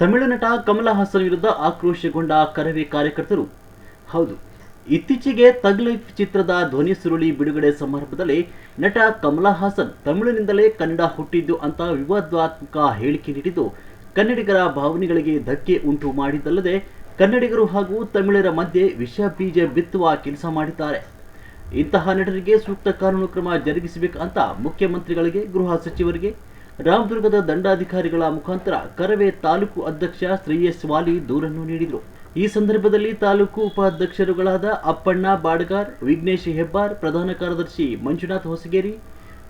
ತಮಿಳು ನಟ ಕಮಲ ಹಾಸನ್ ವಿರುದ್ಧ ಆಕ್ರೋಶಗೊಂಡ ಕರವೇ ಕಾರ್ಯಕರ್ತರು. ಹೌದು, ಇತ್ತೀಚೆಗೆ ತಗ್ ಲೈಫ್ ಚಿತ್ರದ ಧ್ವನಿ ಸುರುಳಿ ಬಿಡುಗಡೆ ಸಮಾರಂಭದಲ್ಲಿ ನಟ ಕಮಲ ಹಾಸನ್ ತಮಿಳಿನಿಂದಲೇ ಕನ್ನಡ ಹುಟ್ಟಿದ್ದು ಅಂತ ವಿವಾದಾತ್ಮಕ ಹೇಳಿಕೆ ನೀಡಿದ್ದು ಕನ್ನಡಿಗರ ಭಾವನೆಗಳಿಗೆ ಧಕ್ಕೆ ಉಂಟು ಮಾಡಿದ್ದಲ್ಲದೆ ಕನ್ನಡಿಗರು ಹಾಗೂ ತಮಿಳರ ಮಧ್ಯೆ ವಿಷ ಬೀಜ ಬಿತ್ತುವ ಕೆಲಸ ಮಾಡಿದ್ದಾರೆ. ಇಂತಹ ನಟರಿಗೆ ಸೂಕ್ತ ಕಾನೂನು ಕ್ರಮ ಜರುಗಿಸಬೇಕಂತ ಮುಖ್ಯಮಂತ್ರಿಗಳಿಗೆ, ಗೃಹ ಸಚಿವರಿಗೆ, ರಾಮದುರ್ಗದ ದಂಡಾಧಿಕಾರಿಗಳ ಮುಖಾಂತರ ಕರವೇ ತಾಲೂಕು ಅಧ್ಯಕ್ಷ ಶ್ರೀಯಸ್ ವಾಲಿ ದೂರನ್ನು ನೀಡಿದರು. ಈ ಸಂದರ್ಭದಲ್ಲಿ ತಾಲೂಕು ಉಪಾಧ್ಯಕ್ಷರುಗಳಾದ ಅಪ್ಪಣ್ಣ ಬಾಡಗಾರ್, ವಿಘ್ನೇಶ್ ಹೆಬ್ಬಾರ್, ಪ್ರಧಾನ ಕಾರ್ಯದರ್ಶಿ ಮಂಜುನಾಥ್ ಹೊಸಗೇರಿ,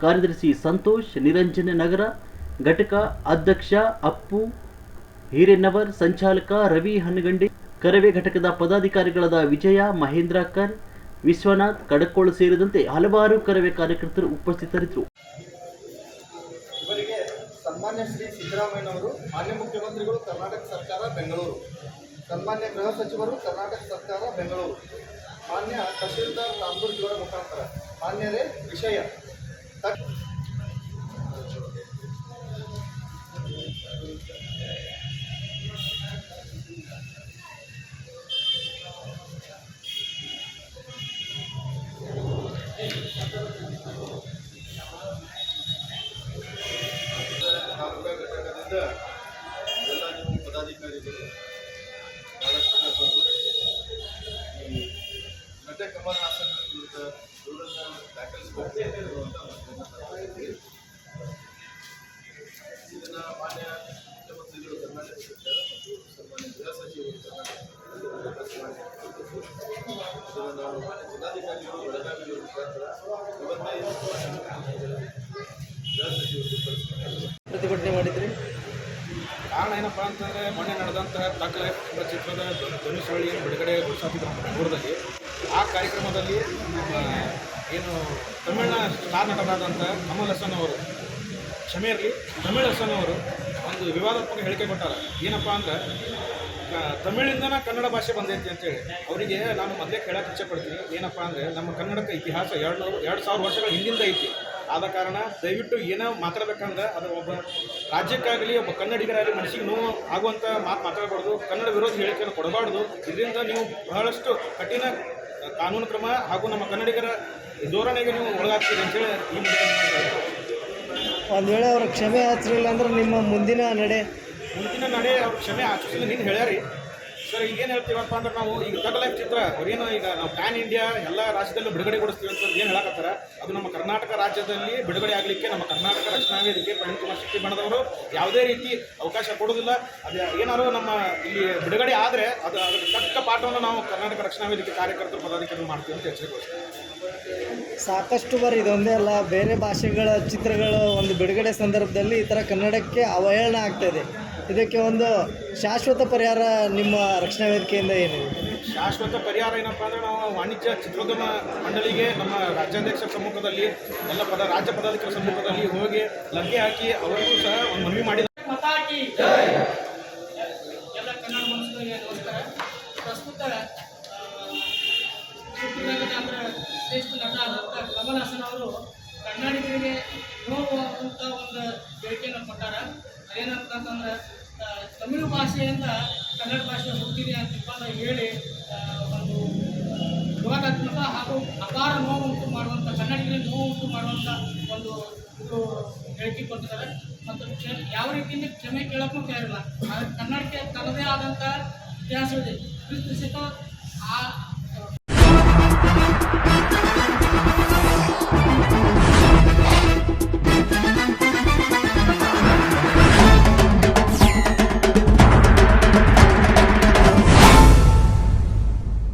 ಕಾರ್ಯದರ್ಶಿ ಸಂತೋಷ್, ನಿರಂಜನ ನಗರ ಘಟಕ ಅಧ್ಯಕ್ಷ ಅಪ್ಪು ಹಿರೇನವರ್, ಸಂಚಾಲಕ ರವಿ ಹನ್ನಗಂಡಿ, ಕರವೇ ಘಟಕದ ಪದಾಧಿಕಾರಿಗಳಾದ ವಿಜಯ, ಮಹೇಂದ್ರಕರ್, ವಿಶ್ವನಾಥ್ ಕಡಕೋಳು ಸೇರಿದಂತೆ ಹಲವಾರು ಕರವೇ ಕಾರ್ಯಕರ್ತರು ಉಪಸ್ಥಿತರಿದ್ದರು. ಇವರಿಗೆ ಸನ್ಮಾನ್ಯ ಶ್ರೀ ಸಿದ್ದರಾಮಯ್ಯನವರು, ಮಾನ್ಯ ಮುಖ್ಯಮಂತ್ರಿಗಳು, ಕರ್ನಾಟಕ ಸರ್ಕಾರ ಬೆಂಗಳೂರು, ಸನ್ಮಾನ್ಯ ಗೃಹ ಸಚಿವರು, ಕರ್ನಾಟಕ ಸರ್ಕಾರ ಬೆಂಗಳೂರು, ಮಾನ್ಯ ತಹಶೀಲ್ದಾರ್ ರಾಮದುರ್ಗ ಇವರ ಮುಖಾಂತರ ಮಾನ್ಯರೇ ವಿಷಯ ಎಲ್ಲ ನೀವು ಪದಾಧಿಕಾರಿಗಳು ಬಹಳಷ್ಟು ಜನ ಬಂದು ಈ ನಟ ಕಮಲ್ ಹಾಸನ್ ವಿರುದ್ಧ ದೂರನ್ನು ದಾಖಲಿಸಬೇಕು ಇದನ್ನು ಮಾನ್ಯ ಮುಖ್ಯಮಂತ್ರಿಗಳು, ಕರ್ನಾಟಕ ಸರ್ಕಾರ ಮತ್ತು ಸನ್ಮಾನ್ಯ ಗೃಹ ಸಚಿವರು ಇದನ್ನು ನಾವು ಮಾನ್ಯ ಜಿಲ್ಲಾಧಿಕಾರಿಗಳು ಬೆಳಗಾವಿ ಮುಖಾಂತರ ಗೃಹ ಸಚಿವರು ಪ್ರತಿಭಟನೆ ಮಾಡಿದ್ರಿ. ಕಾರಣ ಏನಪ್ಪ ಅಂತಂದರೆ, ಮೊನ್ನೆ ನಡೆದಂತಹ ತಗ್ ಲೈಫ್ ಎಂಬ ಚಿತ್ರದ ಧ್ವನಿ ಸುರುಳಿಯನ್ನು ಬಿಡುಗಡೆಗೊಳಿಸುತ್ತಿದ್ದರು ಬೆಂಗಳೂರಲ್ಲಿ. ಆ ಕಾರ್ಯಕ್ರಮದಲ್ಲಿ ಏನು ತಮಿಳಿನ ಸ್ಟಾರ್ ನಟರಾದಂಥ ಕಮಲ್ ಹಾಸನ್ ಅವರು, ಕ್ಷಮೆ ಇರಲಿ, ತಮಿಳ್ ಹಾಸನ್ ಅವರು ಒಂದು ವಿವಾದಾತ್ಮಕ ಹೇಳಿಕೆ ಕೊಟ್ಟಾರೆ. ಏನಪ್ಪ ಅಂದ್ರೆ, ತಮಿಳಿಂದನೇ ಕನ್ನಡ ಭಾಷೆ ಬಂದೈತಿ ಅಂತೇಳಿ. ಅವರಿಗೆ ನಾನು ಮೊದಲೇ ಕೇಳೋಕೆ ಇಚ್ಛೆಪಡ್ತೀನಿ. ಏನಪ್ಪ ಅಂದರೆ, ನಮ್ಮ ಕನ್ನಡಕ್ಕೆ ಇತಿಹಾಸ 2000 ವರ್ಷಗಳ ಹಿಂದಿಂದ ಐತಿ. ಆದ ಕಾರಣ ದಯವಿಟ್ಟು ಏನೋ ಮಾತಾಡಬೇಕಂದ್ರೆ ಅದು ಒಬ್ಬ ರಾಜ್ಯಕ್ಕಾಗಲಿ ಒಬ್ಬ ಕನ್ನಡಿಗರಾಗಲಿ ಮನಸ್ಸಿಗೆ ನೋವು ಆಗುವಂಥ ಮಾತಾಡಬಾರ್ದು, ಕನ್ನಡ ವಿರೋಧಿ ಹೇಳಿಕೆಯನ್ನು ಕೊಡಬಾರ್ದು. ಇದರಿಂದ ನೀವು ಬಹಳಷ್ಟು ಕಠಿಣ ಕಾನೂನು ಕ್ರಮ ಹಾಗೂ ನಮ್ಮ ಕನ್ನಡಿಗರ ಧೋರಣೆಗೆ ನೀವು ಒಳಗಾಗ್ತೀರಿ ಅಂತೇಳಿ ಈ ಒಂದು ವೇಳೆ ಅವರು ಕ್ಷಮೆ ಯಾಚಿಸಲಿಲ್ಲ ಅಂದ್ರೆ ನಿಮ್ಮ ಮುಂದಿನ ನಡೆ ಅವ್ರು ಕ್ಷಮೆ ಯಾಚಿಸಲಿಲ್ಲ ನೀನು ಹೇಳ್ಯಾರಿ ಸರ್. ಈಗೇನು ಹೇಳ್ತೀವಪ್ಪ ಅಂದ್ರೆ, ನಾವು ಈಗ ತಗ್ ಲೈಫ್ ಚಿತ್ರ ಅವ್ರೇನು ಈಗ ನಾವು ಪ್ಯಾನ್ ಇಂಡಿಯಾ ಎಲ್ಲ ರಾಜ್ಯದಲ್ಲೂ ಬಿಡುಗಡೆಗೊಳಿಸ್ತೀವಿ ಅಂತ ಏನು ಹೇಳಕತ್ತಾರ, ಅದು ನಮ್ಮ ಕರ್ನಾಟಕ ರಾಜ್ಯದಲ್ಲಿ ಬಿಡುಗಡೆ ಆಗಲಿಕ್ಕೆ ನಮ್ಮ ಕರ್ನಾಟಕ ರಕ್ಷಣಾ ವೇದಿಕೆ ಪ್ರವೀಣ್ ಶೆಟ್ಟಿ ಬಣದವರು ಯಾವುದೇ ರೀತಿ ಅವಕಾಶ ಕೊಡೋದಿಲ್ಲ. ಅದು ಏನಾದ್ರು ನಮ್ಮ ಇಲ್ಲಿ ಬಿಡುಗಡೆ ಆದರೆ ಅದು ಅದರ ತಕ್ಕ ಪಾಠವನ್ನು ನಾವು ಕರ್ನಾಟಕ ರಕ್ಷಣಾ ವೇದಿಕೆ ಕಾರ್ಯಕರ್ತರು, ಪದಾಧಿಕಾರಿಗಳು ಮಾಡ್ತೀವಿ ಅಂತ ಎಚ್ಚರಿಕೆ. ಸಾಕಷ್ಟು ಬಾರಿ ಇದೊಂದೇ ಅಲ್ಲ, ಬೇರೆ ಭಾಷೆಗಳ ಚಿತ್ರಗಳ ಒಂದು ಬಿಡುಗಡೆ ಸಂದರ್ಭದಲ್ಲಿ ಈ ಥರ ಕನ್ನಡಕ್ಕೆ ಅವಹೇಳನ ಆಗ್ತಾಯಿದೆ. ಇದಕ್ಕೆ ಒಂದು ಶಾಶ್ವತ ಪರಿಹಾರ ನಿಮ್ಮ ರಕ್ಷಣಾ ವೇದಿಕೆಯಿಂದ ಏನಿದೆ? ಶಾಶ್ವತ ಪರಿಹಾರ ಏನಪ್ಪ ಅಂದರೆ, ನಾವು ವಾಣಿಜ್ಯ ಚಿತ್ರೋದ್ಯಮ ಮಂಡಳಿಗೆ ನಮ್ಮ ರಾಜ್ಯಾಧ್ಯಕ್ಷರ ಸಮ್ಮುಖದಲ್ಲಿ ಎಲ್ಲ ರಾಜ್ಯ ಪದಾಧಿಕಾರಿ ಸಮ್ಮುಖದಲ್ಲಿ ಹೋಗಿ ಲಗ್ಗೆ ಹಾಕಿ ಅವರಿಗೂ ಸಹ ಒಂದು ಮನವಿ ಮಾಡಿದ. ಎಲ್ಲ ಕನ್ನಡ ಮನಸ್ಸುಗಳಿಗೆ ನಮಸ್ಕಾರ. ಪ್ರಸ್ತುತ ಶ್ರೇಷ್ಠ ನಟ ಕಮಲ್ ಹಾಸನ್ ಅವರು ಕನ್ನಡಿಗರಿಗೆ ನೋವುವಂಥ ಒಂದು ಹೇಳಿಕೆಯನ್ನು ಕೊಟ್ಟಾರ. ಏನಂತಂದ್ರೆ, ತಮಿಳು ಭಾಷೆಯಿಂದ ಕನ್ನಡ ಭಾಷೆ ಹುಟ್ಟಿದೆ ಅಂತ ಹೇಳಿ ಒಂದು ವಿವಾದಾತ್ಮಕ ಹಾಗೂ ಅಪಾರ ನೋವು ಉಂಟು ಮಾಡುವಂಥ, ಕನ್ನಡಿಗರಿಗೆ ನೋವು ಉಂಟು ಮಾಡುವಂಥ ಒಂದು ಇದು ಹೇಳಿಕೆ ಕೊಟ್ಟಿದ್ದಾರೆ. ಮತ್ತು ಯಾವ ರೀತಿಯಿಂದ ಕ್ಷಮೆ ಕೇಳೋಕ್ಕೂ ತಯಾರಿಲ್ಲ. ಕನ್ನಡಕ್ಕೆ ತನ್ನದೇ ಆದಂಥ ಇತಿಹಾಸವಿದೆ. ಕ್ರಿಸ್ತ